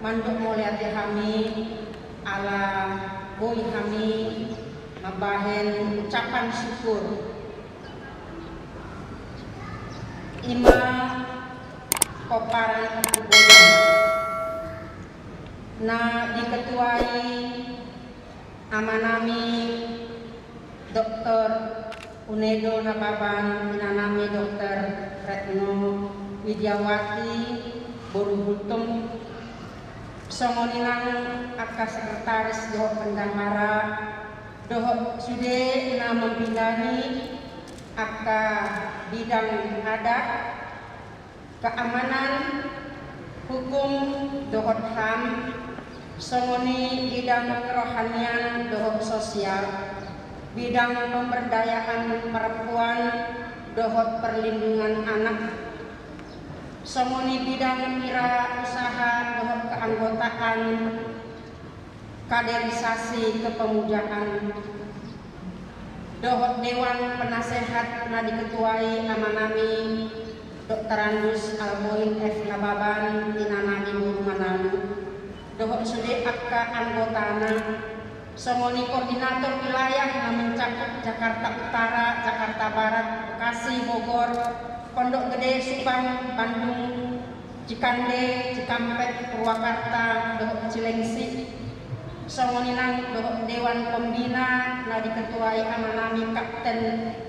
mandok moliati kami ala boy kami mabahen ucapan syukur ima koparan kebubulan na diketuai amanami Dr. Unedo Nababan inanami Dr. Retno Widiawati Borubutum songoninang akka sekretaris doho pendahara doho sude na membinani akka bidang adat keamanan hukum doho ham songoni bidang kerohanian doho sosial bidang pemberdayaan perempuan doho perlindungan anak songoni bidang wira usaha doho keanggotaan kaderisasi kepemudaan doho dewan penasehat na diketuai amanami Dr. Andus Almoin F. Nababan inanami Buru Manalu doho sude akka anggotana songoni koordinator wilayah na mencakup Jakarta Utara, Jakarta Barat, Bekasi, Bogor, Pondok Gede, Subang, Bandung, Cikande, Cikampek, Purwakarta, doho Cilengsi songoninang doho Dewan Pembina na diketuai amanami Kapten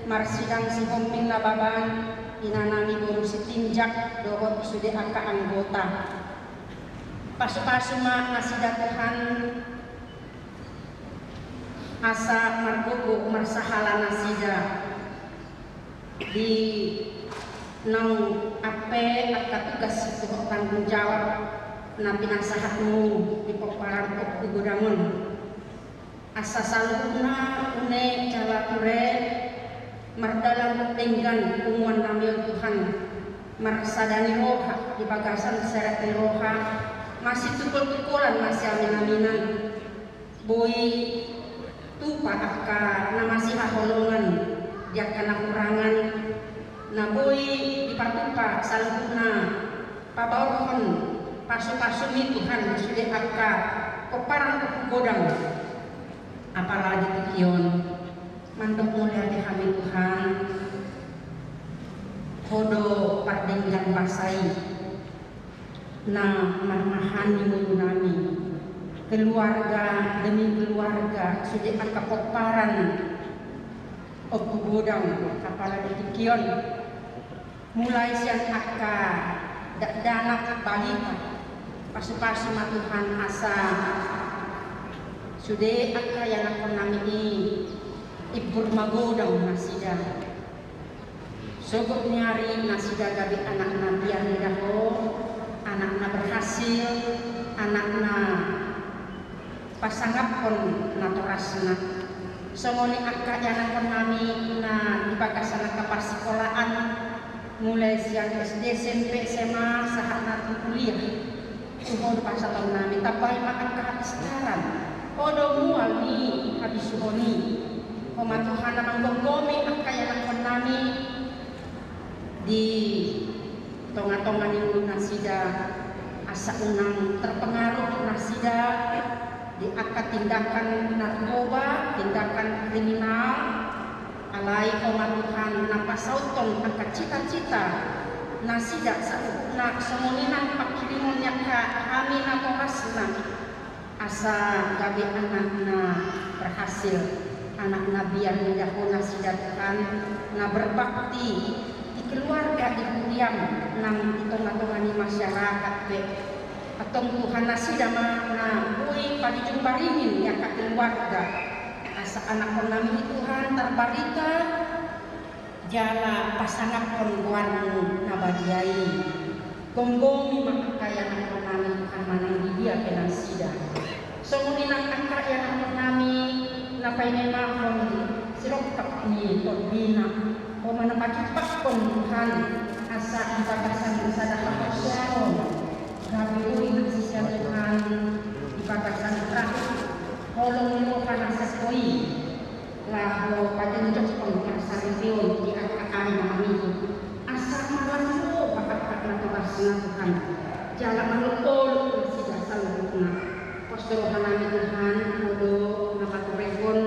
Marsidang Sihombing Nababan inanami Buru Sitinjak doho sude akka anggota pasupasuma nasida Tuhan asa margogo marsahala nasida di nang ape akka tugas doho tanggung jawab na pinasahatmu di paparan kugudangon asa saluhna une jalature mardalang tinggan umuan namil Tuhan marsadani roha di bagasan seret roha masih tukul-tukulan masih amin-aminan boy tupa akka na masih haholongan dia kana kurangan na boy dipatupa saluhna pabawon pasu-pasumi Tuhan sudah akka koparan godang apalagi tikion mandok mulia di kami Tuhan hodo pardinggan pasai na marmahan di nami keluarga demi keluarga sudah akka koparan godang apalagi tikion mulai siang akka danak balita pasu-pasu Tuhan asa sude akka yang aku nami ibur magodang nasida sogot nyari nasida gabi anak-anak biar daho anak-anak berhasil anak-anak pasangapon natorasna songoni akka yang aku nami na dibagasan ke persekolahan mulai siang SD, SMP, SMA, sahat nanti kuliah suhon pasatong nami tapay makan kehabistaran kodo mual ni habis suhoni komatuhan namang gonggomi ang kaya ng nami di tonga-tonga ni nasida asa unang terpengaruh nasida di akad tindakan narkoba, tindakan kriminal alai komatuhan napasautong angka cita-cita nasida na semuninan pakilimonnya ka kami na korasna asa gabi anak-na berhasil anak nabian menjaho nasida Tuhan na berbakti di keluarga di kuriam nang itong-itong ni masyarakat be atong Tuhan nasida na buhay palijumbaringin ya ka keluarga asa anak ko namin Tuhan terbarita jala pasangat konguanmu nabadiai gonggongi makakaya ng namin Tuhan manang dibiya pinasida so nguninang angkaya ng namin na painimahon siroktak ni Torbina o manapakipak kong Tuhan asa ipagasan sa nakapasyaron grabe uwi nagsisya Tuhan ipagasan terakhir holong mo ka na sa koi laho patinjok pangkasariyon di akakay namin asa malan mo papakat na tuwas na Tuhan jala manutol sila sa Pastor Tuhan kudu nakaturepon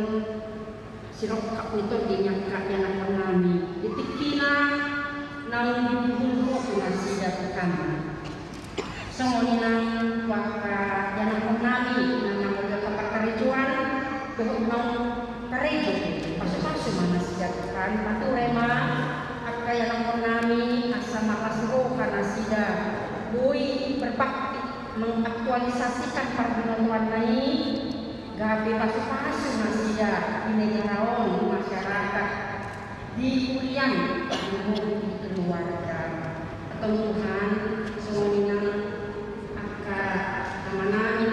sirok kapuito dinyangka yang nami ditikina nang dibungkuk na sida Tuhan sangoni nang waka yang nami nang model kapakarijuan dohok nang karejo pasu-pasu mana sida Tuhan maturema akka yang nami asa makasro kana sida bui berbakti mengaktualisasikan perbuatan nai gabe pasu-pasu manusia ini tahun masyarakat di kuliah di keluarga atau Tuhan semuanya akka nami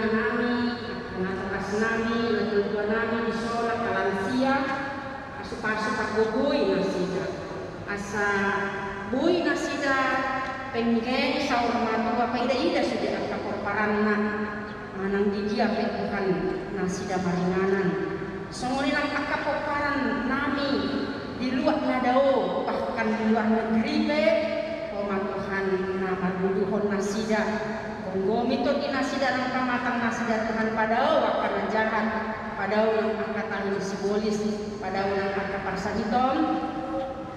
anak atas nami tua nami di sholat kalansia pasu-pasu pakbubui nasida asa bui nasida pengen saur matu apa ida sudah akka korparanna manang dia Tuhan nasida maringanan songori nang akka korparan nami di luar nadao bahkan di luar negeri be Tuhan nama duduhon nasida konggomi to di nasida nang kamatang nasida Tuhan padao wakana jahat padao nang akka tanggung simbolis padao nang akka parsagitom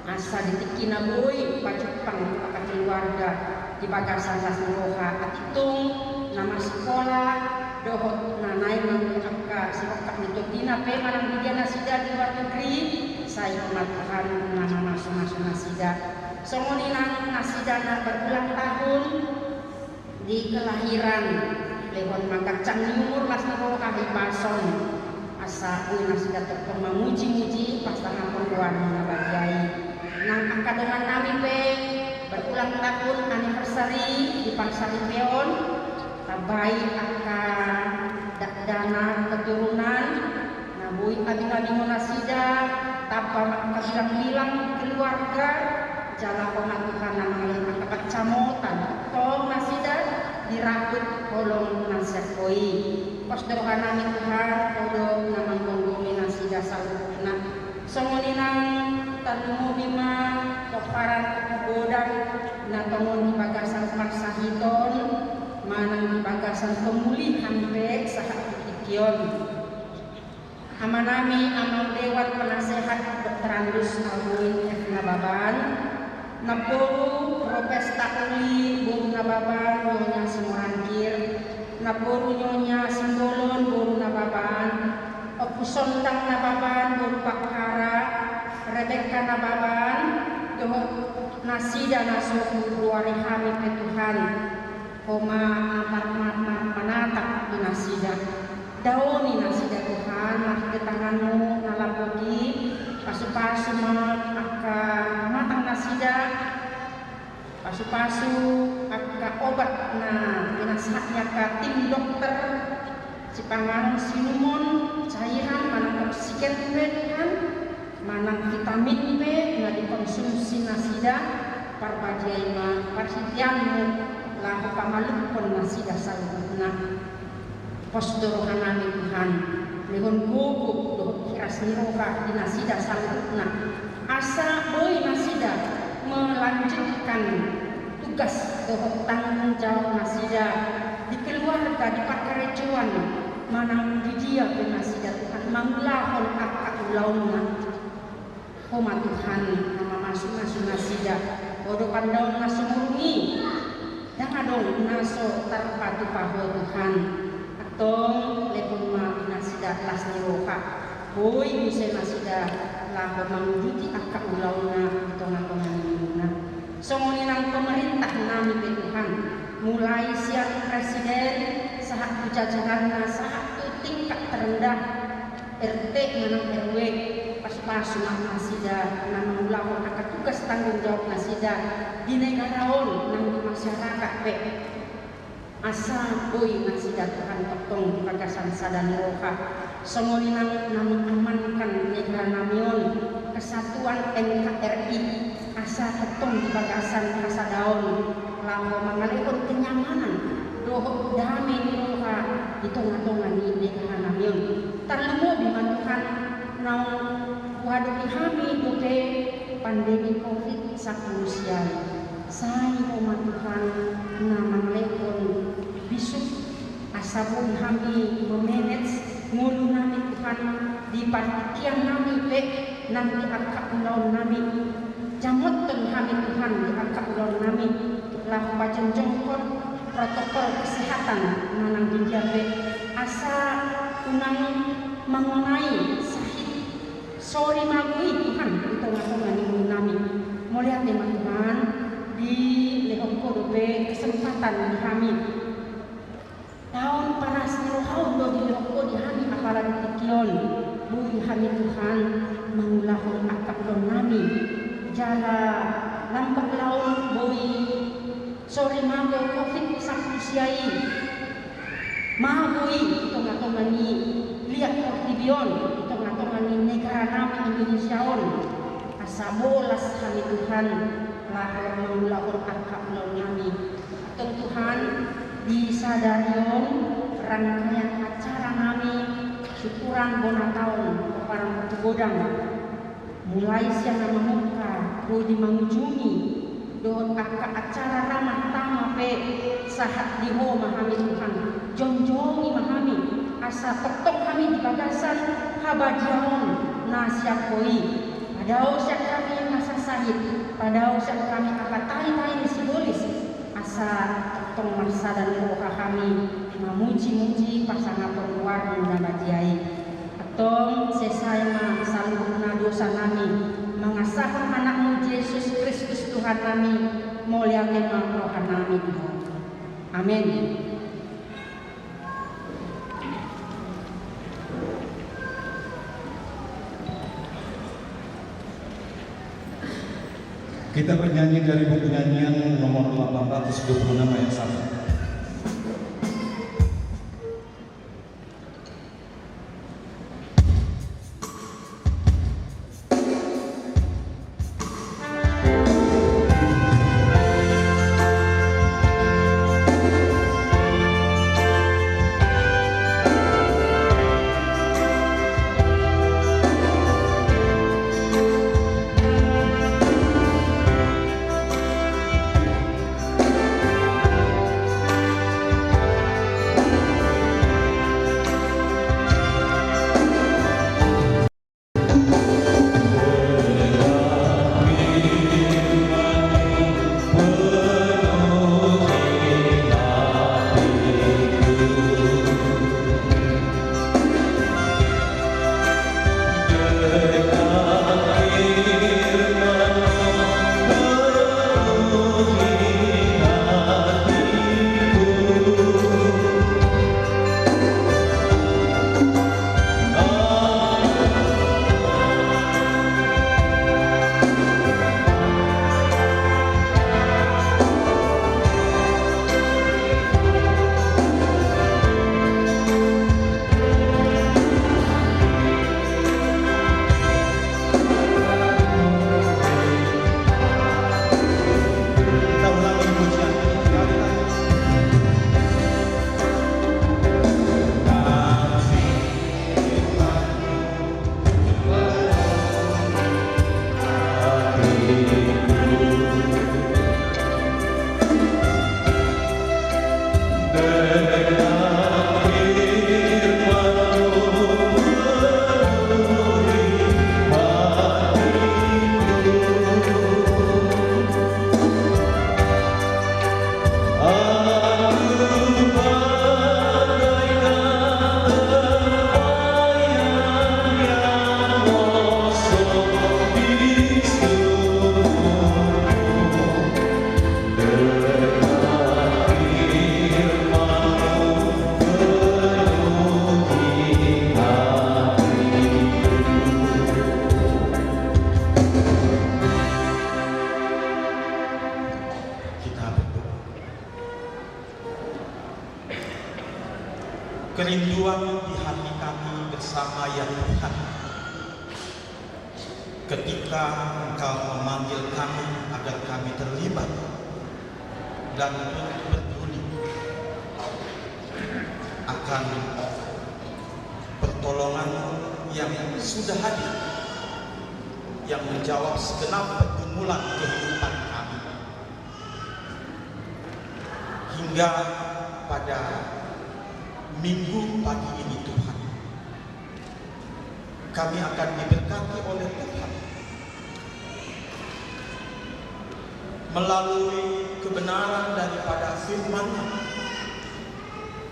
asa ditikina boy pacupang pakai keluarga di bagasan roha atitung nama sekolah dohot nanai mengangka sibak itu dina pe manang dia nasida di luar negeri saya umat Tuhan nama masuk nasida songoni nang nasida na berulang tahun di kelahiran lewat makacang umur las roha di pason asa uy nasida terkong memuji-muji pas tangan perempuan nabagiai nang angka dengan nami pe berulang tahun anniversary di Pangsari Peon tabai angka dana keturunan nabui abing-abing nasida tanpa angka bilang keluarga jala kona Tuhan namanya angka kecamotan tong nasida dirakut kolong nasekoi pos doa nami Tuhan kolong namang gonggomi nasida salukna songoninang tanumu bima koparan kegodan na tongon di bagasan parsahiton manang di bagasan pemulihan be sahat ikion amanami amal dewan penasehat berterandus almuin nababan napuru propesta uli buru nababan nyonya semurangkir napuru nyonya simbolon buru nababan opusondang nababan buru pakara Rebeka nababan dohot nasida nasuk luari kami ke Tuhan koma amat manatap di nasida dauni nasida Tuhan mati tanganmu nalapogi pasu-pasu akka matang nasida pasu-pasu akka obat na pinasaknya ka tim dokter si pangang sinumon cairan manang oksigen kan manang vitamin B na dikonsumsi nasida parbadiai ma parsidianmu lahu pamalupon nasida salutna posdoro hanami Tuhan lihon guguk dohot kiras niroka di nasida salutna asa boy nasida melanjutkan tugas dohot tanggung jawab nasida di keluarga di pakarejuan manang di dia nasida Tuhan manglahon akka ulauna Koma Tuhan nama masuk nasida bodoh pandau nasumurungi dan adong naso terpatu paho Tuhan atong lepon ma nasida las niroka boy bisa nasida lah mengujuti akka ulauna hitungan-hitungan lingkungan songoni nang pemerintah nami be Tuhan mulai siang presiden sahat jajaran sahat tingkat terendah RT manang RW pas-pasu nasida nang mulawan akan tugas tanggung jawab nasida di negaraon nang di masyarakat be asa boy nasida Tuhan totong bagasan sadani roha songoni nang amankan negara namion kesatuan NKRI asa totong di bagasan kasadaon lalu mengalihkan kenyamanan doh damai di roha di tengah-tengah di negara namion terlalu bimantukan nang waduh kami doke pandemi COVID-19 saya umat Tuhan namang lekon bisuk asa asabun kami memanage ngulu nami Tuhan di partikian nami pe nanti akak ulau nami jamot kami Tuhan di akak ulau nami lah bacan jongkon protokol kesehatan nanang dijabe asa unang mengenai sahih sorry magui Tuhan itu ngatongan ngulu nami melihat teman-teman di lehongko dobe kesempatan kami tahun panas tahun do di lehongko di kami apalan tikion bui kami Tuhan mengulahon akak don nami jala lampak laun bui sore mago covid sakit siai magui itu ngatomani lihat ortibion itu ngatomani negara nami Indonesia on asa bolas kami Tuhan lahir mengulahon akak don nami Tuhan disadarion rangkaian acara nami syukuran bona tahun parang godang mulai siang memuka bodi mengunjungi doon acara ramah tama pe sahat diho mahami Tuhan jonjongi mahami asa tok kami di bagasan habadiaon na siap koi padao siap kami asa sahid padao siap kami apa tai-tai simbolis asa tok marsa dan roha kami memuji-muji pasangan pengeluar dan bajiai atong sesayang saluhna dosa nami mengasahkan anakmu Yesus Kristus Tuhan nami muliakan rohan nami amin. Kita bernyanyi dari buku nyanyian nomor 826 ayat 1. Kerinduan di hati kami bersama ya Tuhan, ketika Engkau memanggil kami agar kami terlibat dan peduli akan pertolongan yang sudah hadir, yang menjawab segenap pergumulan kehidupan kami, hingga pada minggu pagi ini Tuhan, kami akan diberkati oleh Tuhan melalui kebenaran daripada firman-Nya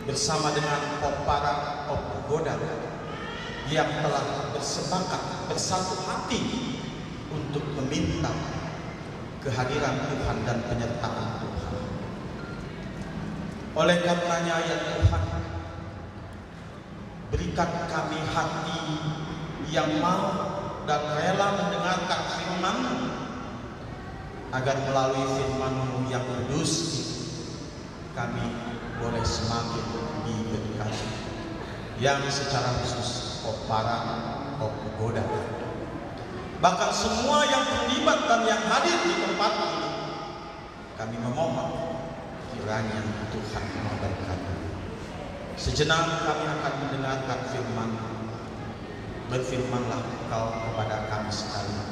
bersama dengan Popara Opogoda yang telah bersepakat bersatu hati untuk meminta kehadiran Tuhan dan penyertaan Tuhan. Oleh karenanya ya Tuhan, berikan kami hati yang mau dan rela mendengarkan firman-Mu, agar melalui firman-Mu yang kudus kami boleh semakin diberkati, yang secara khusus Popara Opogoda, bahkan semua yang terlibat dan yang hadir di tempat ini, kami memohon kiranya Tuhan memberkati. Sejenak kami akan mendengarkan firman. Berfirmanlah Engkau kepada kami sekalian,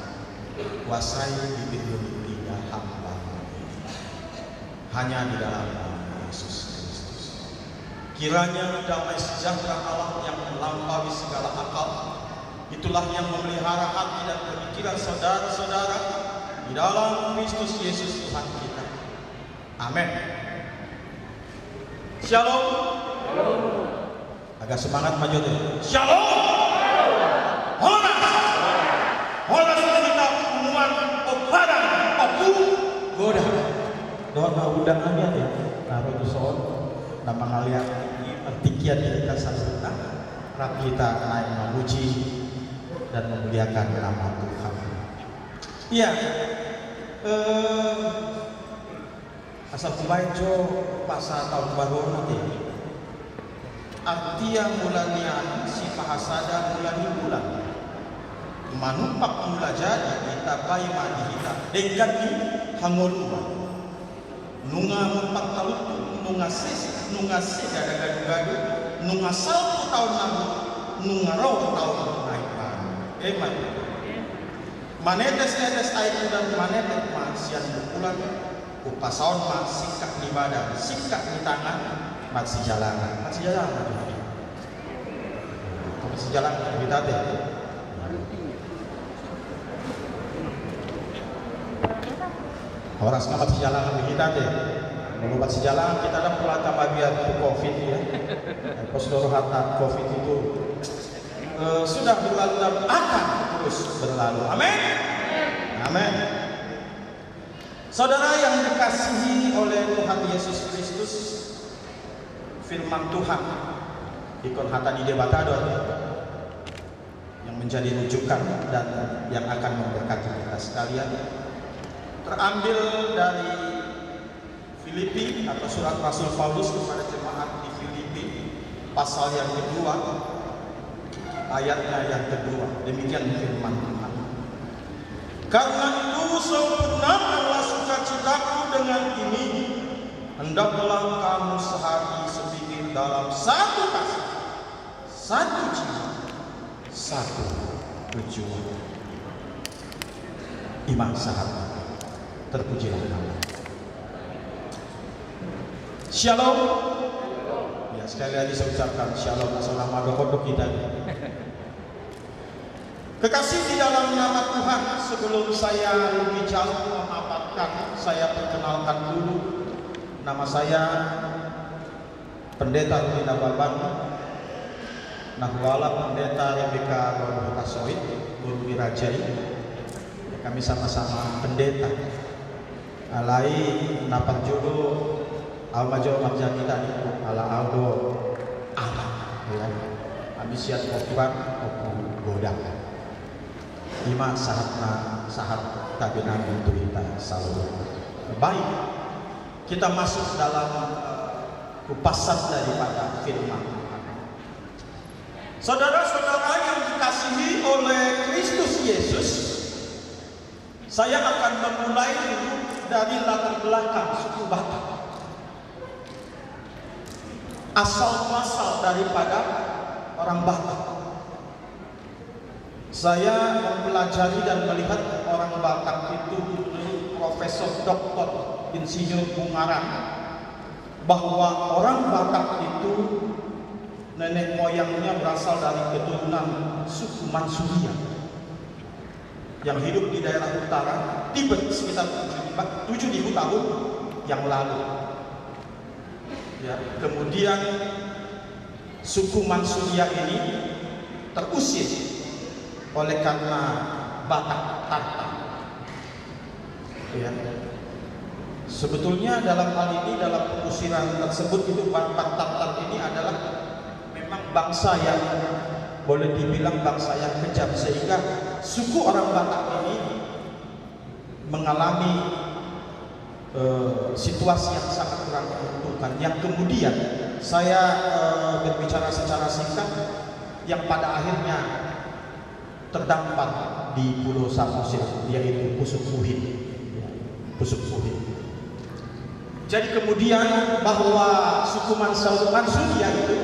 kuasai bibir lidah hamba hanya di dalam nama Yesus Kristus. Kiranya damai sejahtera Allah yang melampaui segala akal, itulah yang memelihara hati dan pemikiran saudara-saudara di dalam Kristus Yesus Tuhan kita. Amin. Shalom. Agak semangat maju deh. Shalom. Horas kita umuman Popara Opogoda. Doa undangannya ya. Naruh itu soal nama kalian artikian kita sasana. Rak kita naik memuji dan memuliakan nama Tuhan. Iya. Asal kubaca pasal tahun baru nanti. Artia mulanian si pahasada mulani bulan. Manumpak mula jadi kita kaima dihita dengan ni hangoluma. Nunga mumpak talutu, nunga sesi ada gadu-gadu, nunga salpu tahun lalu, nunga roh tahun naikan. Man. Manetes air dan manetes masian bulan. Upasaon mak sikak di badan, sikak di tangan, masih jalan. Masih jalan kita deh. Orang selamat sejalan kita deh. Mengubat sejalan kita ada pelata bagian COVID ya. Postur harta COVID itu sudah berlalu dan akan terus berlalu. Amin. Amin. Saudara yang dikasihi oleh Tuhan Yesus Kristus, firman Tuhan ikon hata di debatador yang menjadi rujukan dan yang akan memberkati kita sekalian terambil dari Filipi atau surat Rasul Paulus kepada jemaat di Filipi pasal yang kedua ayatnya yang kedua. Demikian firman Tuhan. Karena itu sempurnakanlah sukacitaku dengan ini, hendaklah kamu sehati sepikir dalam satu kasih, satu jiwa, satu tujuan. Iman sahabat, terpujilah Allah. Shalom. Ya, sekali lagi saya ucapkan shalom. Assalamualaikum kita. Kekasih di dalam nama Tuhan, sebelum saya lebih jauh memaparkan, saya perkenalkan dulu. Nama saya Pendeta Rudina Baban, Nahwala Pendeta Rebeka Borbotasoid, Guru Wirajai. Kami sama-sama pendeta. Alai napar jodoh Almajo Marjani tadi ala Aldo ala ya. Kami siap okupan godang. Lima sahat tabinan untuk kita selalu baik. Kita masuk dalam kupasan daripada firman. Saudara-saudara yang dikasihi oleh Kristus Yesus, saya akan memulai dari latar belakang suku Batak, asal muasal daripada orang Batak. Saya mempelajari dan melihat orang Batak itu Profesor Doktor Insinyur Bungaran, bahwa orang Batak itu nenek moyangnya berasal dari keturunan suku Mansuria yang hidup di daerah utara Tibet sekitar 7.000 tahun yang lalu. Ya, kemudian suku Mansuria ini terusir oleh karena Batak Tartar. Ya. Sebetulnya dalam hal ini, dalam pengusiran tersebut itu Batak Tartar ini adalah memang bangsa yang boleh dibilang bangsa yang kejam, sehingga suku orang Batak ini mengalami situasi yang sangat kurang menguntungkan, yang kemudian saya berbicara secara singkat, yang pada akhirnya terdampar di Pulau Samosir, yaitu Pusuk Puhin. Jadi kemudian bahwa suku Mansuria itu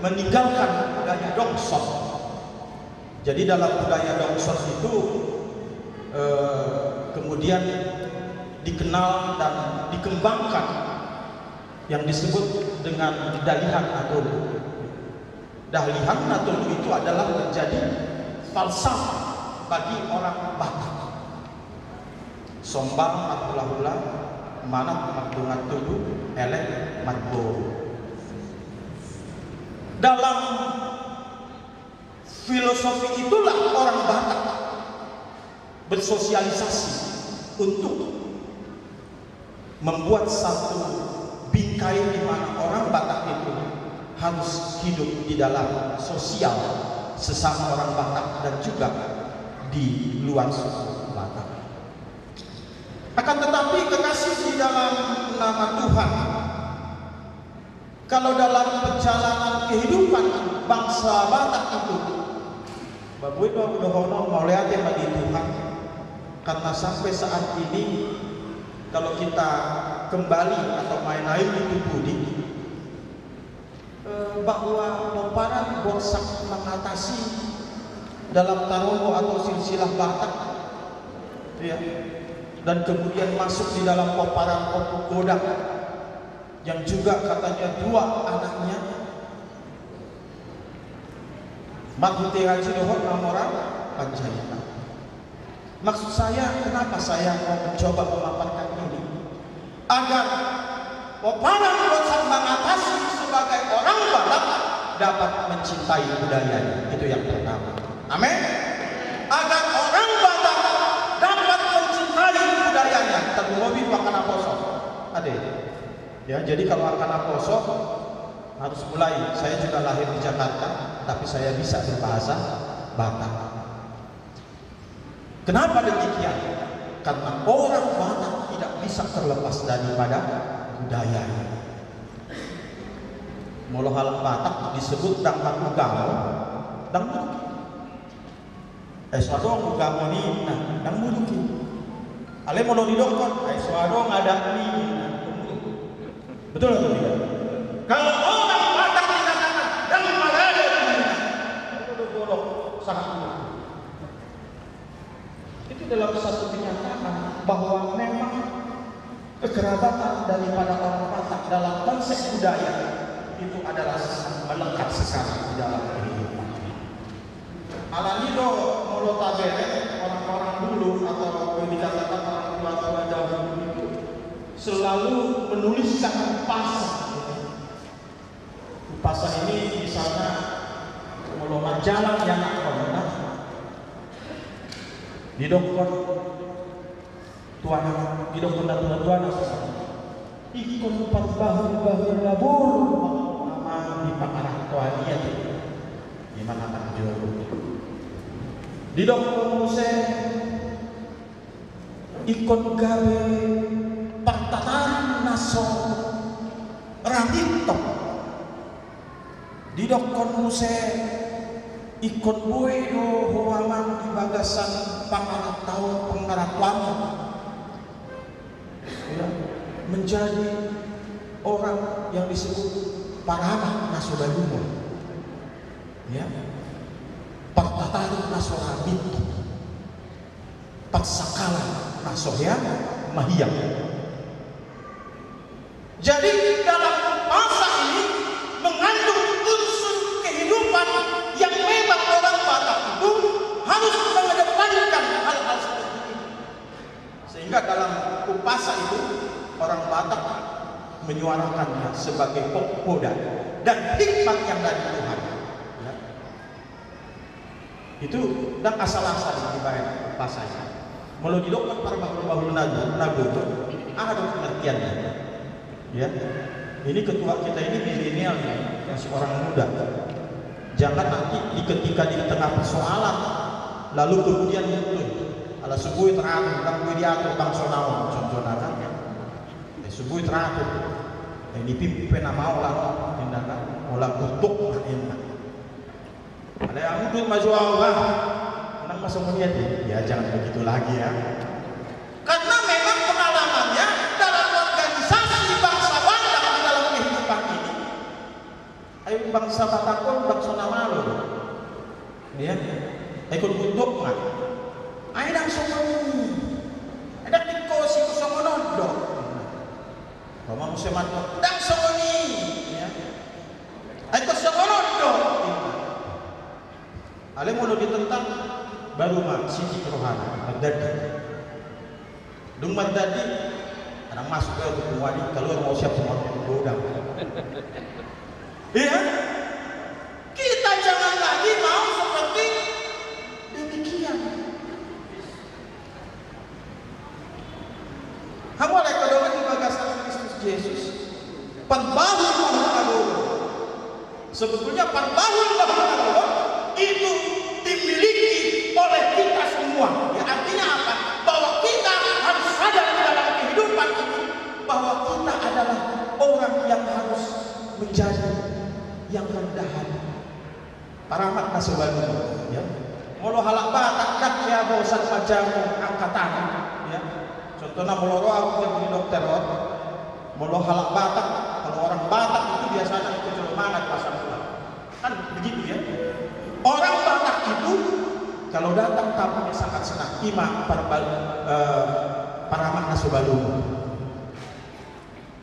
meninggalkan budaya Dongsot. Jadi dalam budaya Dongsot itu kemudian dikenal dan dikembangkan yang disebut dengan Dalihan Natolu. Dalihan Natolu itu adalah menjadi falsafah bagi orang Batak. Sombang matula-hula manat makdungat tudu elek matbo. Dalam filosofi itulah orang Batak bersosialisasi untuk membuat satu bingkai di mana orang Batak itu harus hidup di dalam sosial sesama orang Batak dan juga di luar suku Batak. Akan tetapi kekasih di dalam nama Tuhan, kalau dalam perjalanan kehidupan bangsa Batak itu, babu itu udah mau lihat ya bagi Tuhan, karena sampai saat ini kalau kita kembali atau main air di Budi, bahwa pemparan bosak mengatasi dalam taruhu atau silsilah Batak, ya. Dan kemudian masuk di dalam pemparan Opu Godak yang juga katanya 2 anaknya Makhute Haji Dohor Namora Panjaitan. Maksud saya, kenapa saya mau mencoba memaparkan ini? Agar pemparan bosak mengatasi sebagai orang Batak dapat mencintai budayanya. Itu yang pertama. Amin. Agar orang Batak dapat mencintai budayanya. Terlebih Wakana Poso. Ada. Ya, jadi kalau Wakana Poso harus mulai. Saya juga lahir di Jakarta, tapi saya bisa berbahasa Batak. Kenapa demikian? Karena orang Batak tidak bisa terlepas daripada budayanya. Mula hal Batak disebut dangkat ugamo, dangkat. Eswado ugamo ni na dangmuduki. Ale molo didokon, eswado ngada ni. Betul atau tidak? Kalau orang Batak dikatakan dan malaya itu bolok sangat. Itu dalam satu kenyataan bahwa memang kekerabatan daripada orang Batak dalam konsep budaya itu adalah melekat sekali di dalam kehidupan. Alanido molo tabene orang-orang dulu atau yang dikatakan orang tua-tua dahulu itu selalu menuliskan upasa. Upasa ini misalnya molo majalah yang pernah didokter tuana didokter tuana ikon bahu labur nama di pakarah tuania di mana kan jodoh didokter muse ikon gawe partataran naso rambito didokter muse ikon buedo huaman di bagasan pangarap tahun pengarap lama ya, menjadi orang yang disebut paramah nasodalumo ya partataru nasorabit patsakala nasoya mahiyam. Jadi dalam bahasa ini mengandung unsur Sehingga dalam upasa itu orang Batak menyuarakannya sebagai pokpoda dan hikmat yang dari Tuhan. Ya. Itu dan asal-asal dibayar upasa itu. Kalau didokter para bahulu nabu ada pengertiannya. Ya. Ini ketua kita ini milenial, masih orang muda. Jangan nanti ketika di tengah persoalan lalu kemudian itu ala subuh teratur, kan gue diatur bangsa naon contohnya kan. Subuh teratur. Ini pimpin nama orang tindakan olah kutuk enak. Ada yang itu maju Allah. Menang masa melihat ya jangan begitu lagi ya. Karena memang pengalamannya dalam organisasi bangsa Batak di dalam kehidupan ini. Ayo bangsa Batakon bangsa nama lo. Ya. Ikut kutuk nggak? Ayo dang songoni. Ada dikosi songonodo. Mama musim mantu dang songoni. Ya. Ayo songonodo. Ale mau ditentang baru mah sisi rohani Baghdadi. Dung Baghdadi ada masuk ke wadi kalau mau siap semua godang. Iya. Kita jangan lagi mau seperti demikian. Kamu oleh kedua di bagasan Kristus Yesus. Pembahul agama. Sebetulnya pembahul agama itu dimiliki oleh kita semua. Ya, artinya apa? Bahwa kita harus sadar di dalam kehidupan ini bahwa kita adalah orang yang harus menjadi yang rendah hati. Para mak nasabah ya. Molo halak Batak dak ya bosan macam angkatan ya. Contohnya molo aku jadi dokter molo halak Batak, kalau orang Batak itu biasanya itu semangat pasang pulang. Kan begitu ya. Orang Batak itu kalau datang tamunya sangat senang. Ima para mak nasubalu.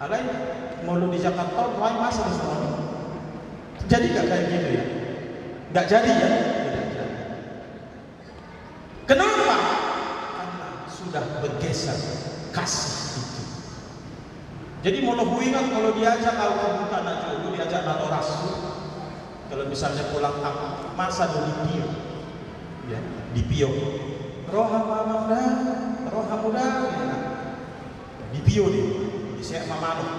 Alai mulu di Jakarta, mulai masa di sana. Jadi gak kayak gitu ya? Gak jadi ya? Kenapa? Karena sudah bergeser kasih itu. Jadi mulu huingan kalau diajak kalau bukan aja dulu diajak nato rasul. Kalau misalnya pulang kampung, masa dulu di ya, di Pio. Roha muda, ya. Di Pio dia, di siap mamanu,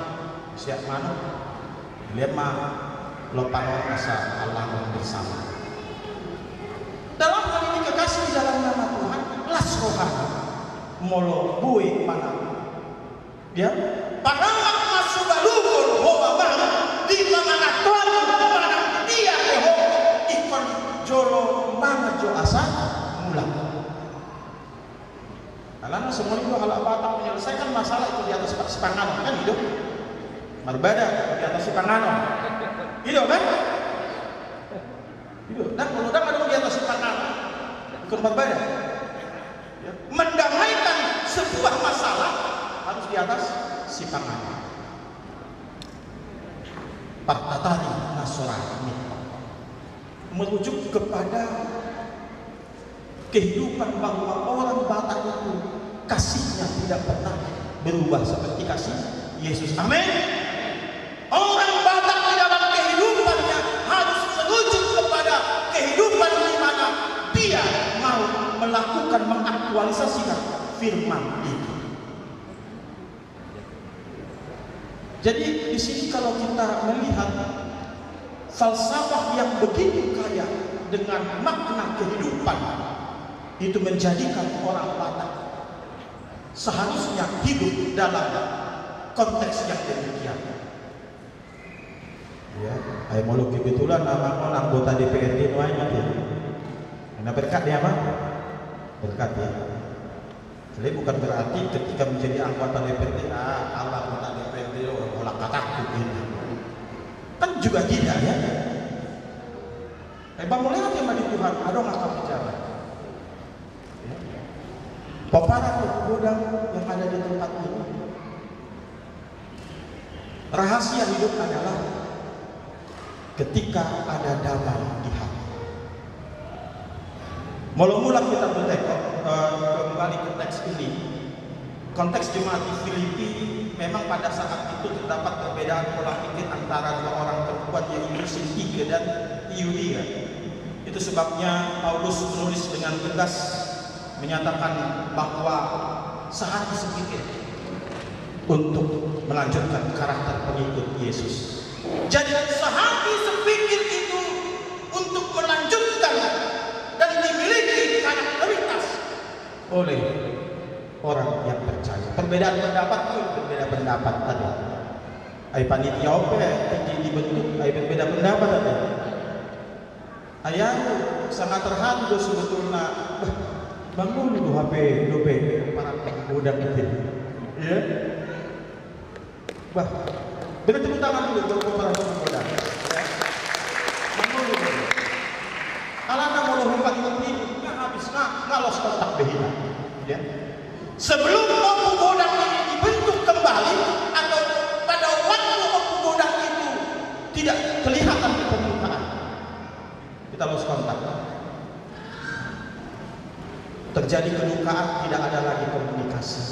lihat mah lopan rasa Allah bersama. Dalam hal ini kekasih di dalam nama Tuhan, las rohani, molo bui mana, ya, pangangat masuk balukun, hoa banget di mana Tuhan. Dia Jeho ikon jolo mana jo asa mulang. Karena semua itu kalau Batak menyelesaikan masalah itu di atas sepanganon kan hidup. Berbeda di atas sepanganon. Hidup kan? Hidup. Dan kalau ada di atas sepanganon ikut berbeda. Ya. Mendamaikan sebuah masalah harus di atas sepanganon. Partatari Nasrani merujuk kepada kehidupan bahwa orang Batak itu kasihnya tidak pernah berubah seperti kasih Yesus. Amin. Orang Batak di dalam kehidupannya harus merujuk kepada kehidupan di mana dia mau melakukan mengaktualisasikan firman itu. Jadi di sini kalau kita melihat falsafah yang begitu kaya dengan makna kehidupan itu menjadikan orang Batak seharusnya hidup dalam konteks yang demikian. Ya, saya mau kebetulan nama anggota DPRD namanya dia. Karena berkat dia apa? Berkat ya. Jadi bukan berarti ketika menjadi anggota DPRD, Allah anggota DPRD olah kataku ini. Kan juga tidak ya. Bangun lihat yang di Tuhan, ada ngakak bicara. Papara godang yang ada di tempat ini. Rahasia hidup adalah ketika ada damai di hati. Mula-mula kita bertekad kembali ke teks ini. Konteks jemaat di Filipi memang pada saat itu terdapat perbedaan pola pikir antara dua orang perempuan, yaitu Sintika dan Yudia. Itu sebabnya Paulus menulis dengan tegas menyatakan bahwa sehati sepikir untuk melanjutkan karakter pengikut Yesus. Jadi sehati sepikir itu untuk melanjutkan dan dimiliki karakteritas oleh orang yang percaya. Perbedaan pendapat itu berbeda pendapat ada. Ai panitia ope dibentuk, ai berbeda pendapat ada. Ayah sangat terharu sebetulnya. Bangun dulu HP dope para pemuda itu. Ya. Bah, beri tepuk tangan dulu untuk para pemuda. Bangun dulu. Alana mau lompat ini nggak habis nggak los kontak behina. Ya. Sebelum Opu Godang ini dibentuk kembali atau pada waktu Opu Godang itu tidak kelihatan di permukaan, kita los kontak. Terjadi kedukaan, tidak ada lagi komunikasi.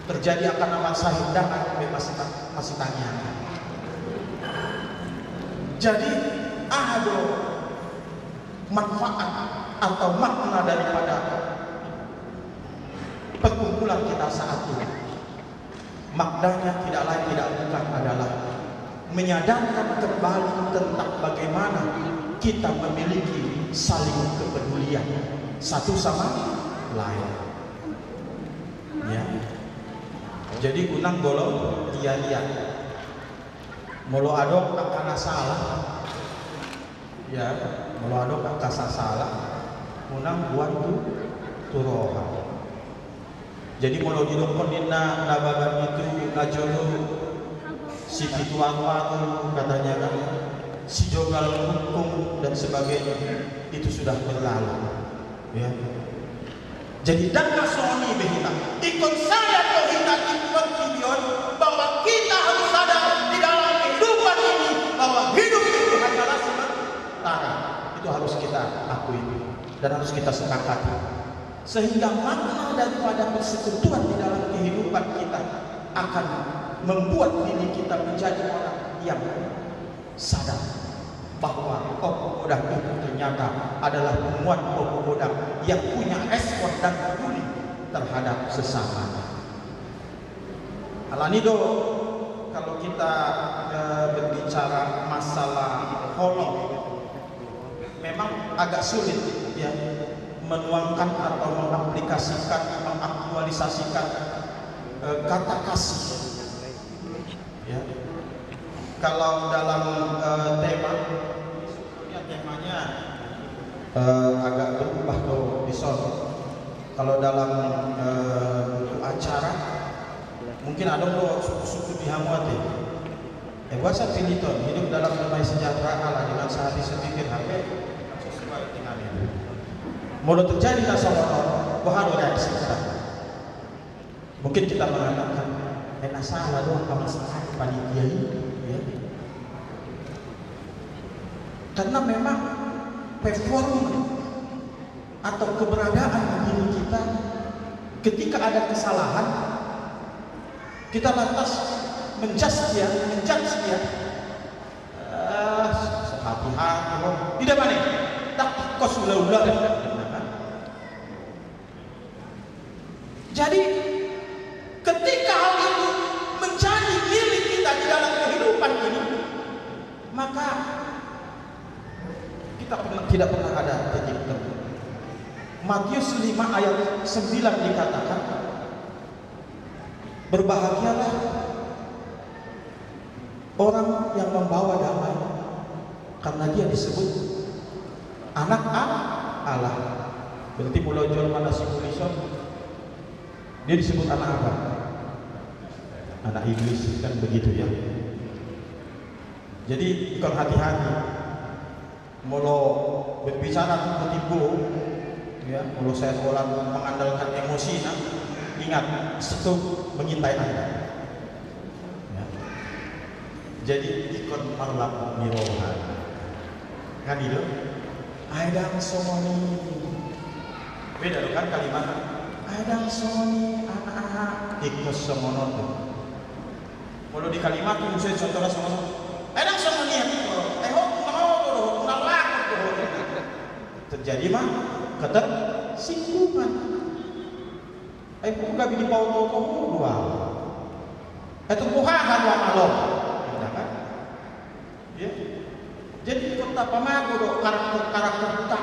Terjadi akan nama sahindangan, masih tanyakan. Jadi ada manfaat atau makna daripada perkumpulan kita saat ini. Maknanya tidak lain tidak bukan adalah menyadarkan kembali tentang bagaimana kita memiliki saling kepedulian satu sama lain. Ya. Jadi kunang golong dia molo adok akan salah. Ya, molo adok akan salah. Kunang buat turohan. Jadi molo didokon dina nabagan itu ngajolo si pituan-tuan katanya kan si jogal hukum dan sebagainya itu sudah berlalu. Ya. Jadi dan masoni behita ikut saya kohita ikut kibion bahwa kita harus sadar di dalam kehidupan ini bahwa hidup itu hanyalah sementara. Itu harus kita akui dan harus kita sepakati, sehingga makna daripada persekutuan di dalam kehidupan kita akan membuat diri kita menjadi orang yang sadar bahwa Opu Godang itu ternyata adalah penguat Opu Godang yang punya respon dan peduli terhadap sesama. Alanido, kalau kita berbicara masalah holong, memang agak sulit ya menuangkan atau mengaplikasikan, mengaktualisasikan kata kasih. Ya. Kalau dalam temanya agak berubah kalau di sono. Kalau dalam acara mungkin ada suku-suku di Hamwati. Wasa piliton hidup dalam damai sejahtera Allah dengan sehati sepikir HP sesuai dengan itu. Mau terjadi nasional, bahwa reaksi kita. Mungkin kita mengatakan, salah doang kamu salah panitia ini. Ya. Karena memang performa atau keberadaan diri kita ketika ada kesalahan kita lantas menjudge dia sehati-hati tidak mana tak kos ulah-ulah. Jadi ketika hal itu menjadi milik kita di dalam kehidupan ini, maka kita tidak pernah ada titik temu. Matius 5 ayat 9 dikatakan, berbahagialah orang yang membawa damai, karena dia disebut anak Allah. Berarti mulai jual mana simulison, dia disebut anak apa? Anak iblis, kan begitu ya. Jadi kalau hati-hati mulu berbicara tiba-tiba ya, mulu saya sekolah mengandalkan emosi, nah, ingat itu mengintai Anda ya. Jadi ikut marlap mirohan kan itu aidang somoni beda kan kalimat aidang somoni anak ikut semono tuh. Kalau di Kalimantan saya contohnya semono. Enak sama niat itu. Mau nalak tuh. Terjadi mah ketersinggungan. Kung gabi di pauto ko dua. Itu kuhahan wa malong. Kan? Ya. Jadi kota Pamago do karakter kota.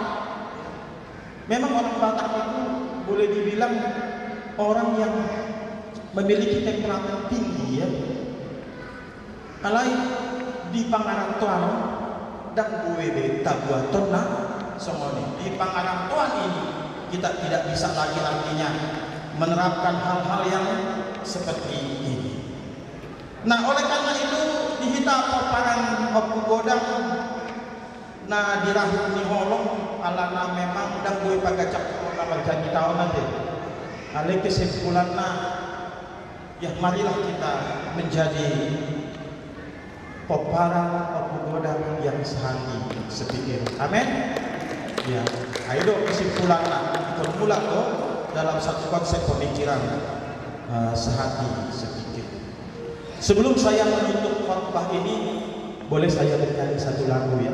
Memang orang Batak itu boleh dibilang orang yang memiliki temperamen tinggi ya. Kalau di Pangarantuan dan buwebe tabuatona semuanya di Pangarantuan ini kita tidak bisa lagi artinya menerapkan hal-hal yang seperti ini. Nah, oleh karena itu dihita paparan opu godang nah dirahim ni holong alana memang dan gue pagacak kalau janji tahun nanti. Ale kesimpulan ya marilah kita menjadi paparan opu godang yang sehati sepikir. Amin. Ya, ayo kesimpulan formula tuh dalam satu konsep pemikiran sehati sepikir. Sebelum saya menutup khotbah ini, boleh saya berikan satu lagu ya.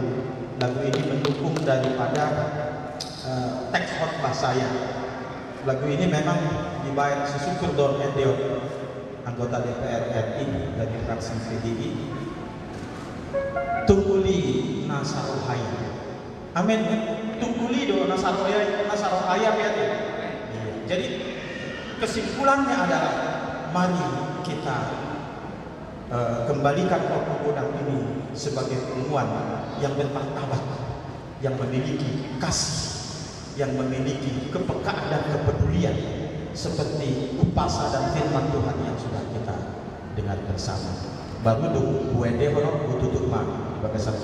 Lagu ini mendukung daripada teks khotbah saya. Lagu ini memang dibayar sesyukur Don Endeon, anggota DPR RI dari fraksi PDI. Tungguli Nasarohaya. Amin. Tungguli do Nasarohaya ya. Jadi kesimpulannya adalah mari kita kembalikan opu godang ini sebagai penemuan yang bermartabat, yang memiliki kasih, yang memiliki kepekaan dan kepedulian seperti upasa dan firman Tuhan yang sudah kita dengar bersama. Baru dong buende orang butuh mah bagasan